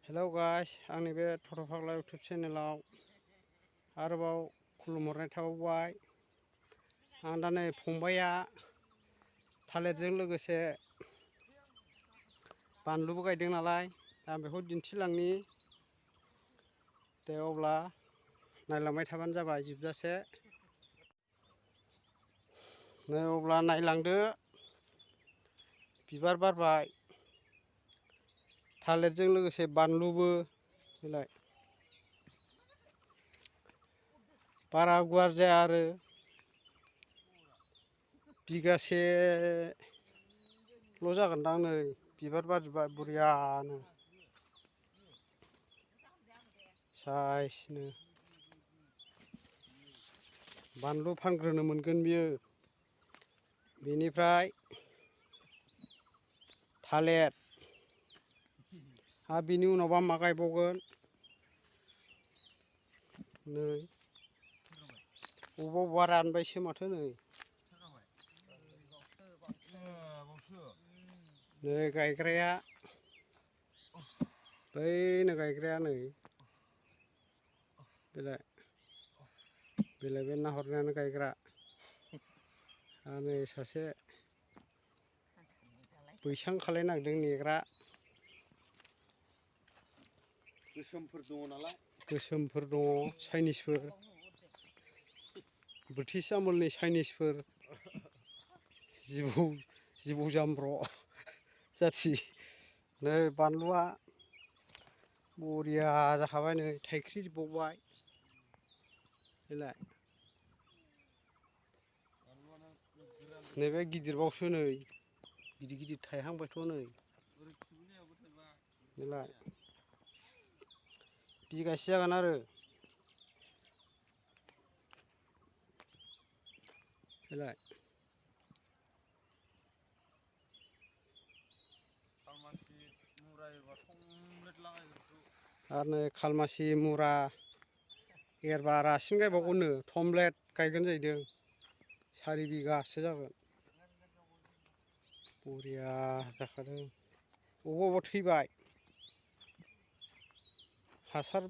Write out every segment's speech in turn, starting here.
Hello guys, आंनि बे थथ' फाग्ला इउटुब चेनेलाव आरोबाव खुलुमहरनाय थाबावबाय। आं दा नै फंबाइया थालिरजों लोगोसे बानलुबो गायदों नालाय, आं बेखौ दिन्थिलांनि। दे अब्ला नायलांबाय थाबानो जाबाय जोबजासे। नै अब्ला नायलांदो, बिबार बारबाय, थालिरजों लोगोसे बानलुबो। बेलाय बारा गुवार जाया आरो बिगासेल' जागोनदां। नै बिबार बारजोब्बाय बरियानो साइसनो। बानलु फानग्रोनो मोनगोन बियो, बेनिफ्राय थालिर, आरो बिनि उनावबा मा गायबावगोन। नै बबेबा बबेबा रानबायसो माथो। नै गायग्राया, बैनो गायग्राया, नै बेलाय बे नाहरनायानो गायग्रा। आरो नै सासे बैसां खालायनो नागिरदों नेग्रा। गोसोमफोर दङ नालाय, गोसोमफोर दङ, चाइनिसफोर, ब्रिटिश आमुलनि चाइनिसफोर, जिबौ जामब्र' जाथि। नै बानलुआ बरिया जाखाबाय, नै थाइख्रिजोबबावबाय। बेलाय नैबे गिदिरबावसो, नै गिदिर गिदिर थायहांबायथ'। नै बेलाय बिगासे जागोन आरो बेलाय आरो नै खालमासि मुरा एरबा रासिन गायबावगोननो, थमब्लेट गायगोन जाहैदों। 4 बिगासो जागोन। बरिया जाखादों। अबेबा अबेबा थैबाय, हासार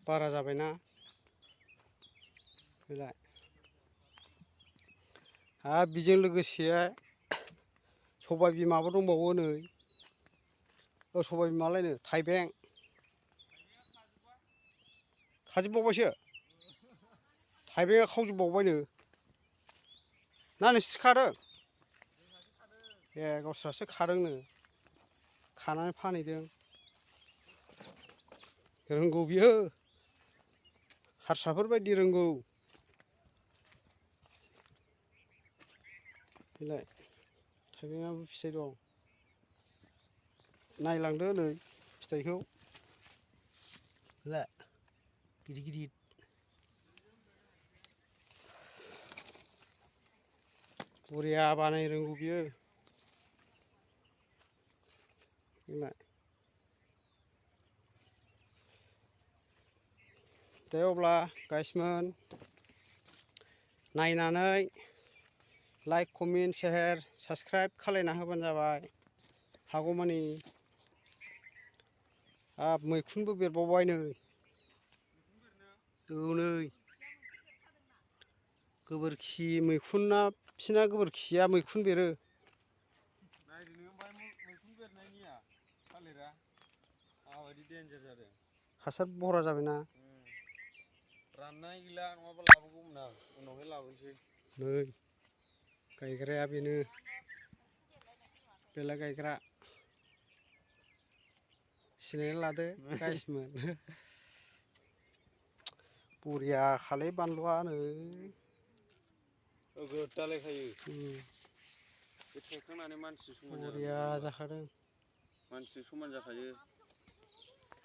बारा जाबायना। बेलाय आरो बेजों लोगोसे सबाय बिमाबो दंबावो। नै सबाय बिमालायनो थाइबें खाजोबबावबायसो। थाइबेंआ खावजोबबावबायनो। ना नोंसोरसो खादों? ए गावस्रासो खादोंनो, खानानै फानहैदों। रोंगौ बियो, हारसाफोर बायदि रोंगौ। बेलाय थाइबेंआबो फिथाइ दं। नायलांदो नै फिथाइखौ, बेलाय गिदिर गिदिर। बरिया बानायनो रोंगौ बियो। बेलाय दे अब्ला गाइसमोन, नायनानै लाइक, कमेन्ट, शेयार, साबस्क्राइब खालायना होबानो जाबाय हागौमानि। मैखुनबो बेरबावबाय नै। औ नै गोबोरखि मैखुना, बिसिना गोबोरखिया मैखुन बेरो। नायदो नोङो मैखुन बेरनायनिया थालिरा माबायदि देन्जार जादों। हासार बरा जाबायना। राननाय गैला, नङाबा लाबोगौमोन आं, उनावहाय लाबोनोसै। नै गायग्राया बेनो, बेलाय गायग्रा। सिनायनानै लादो गाइसमोन। बरिया खालै बानलुआ। नै गोद दालायखायो। बे थायखांनानै मानसि समान जागोन। बरिया जाखादों, मानसि समान जाखायो।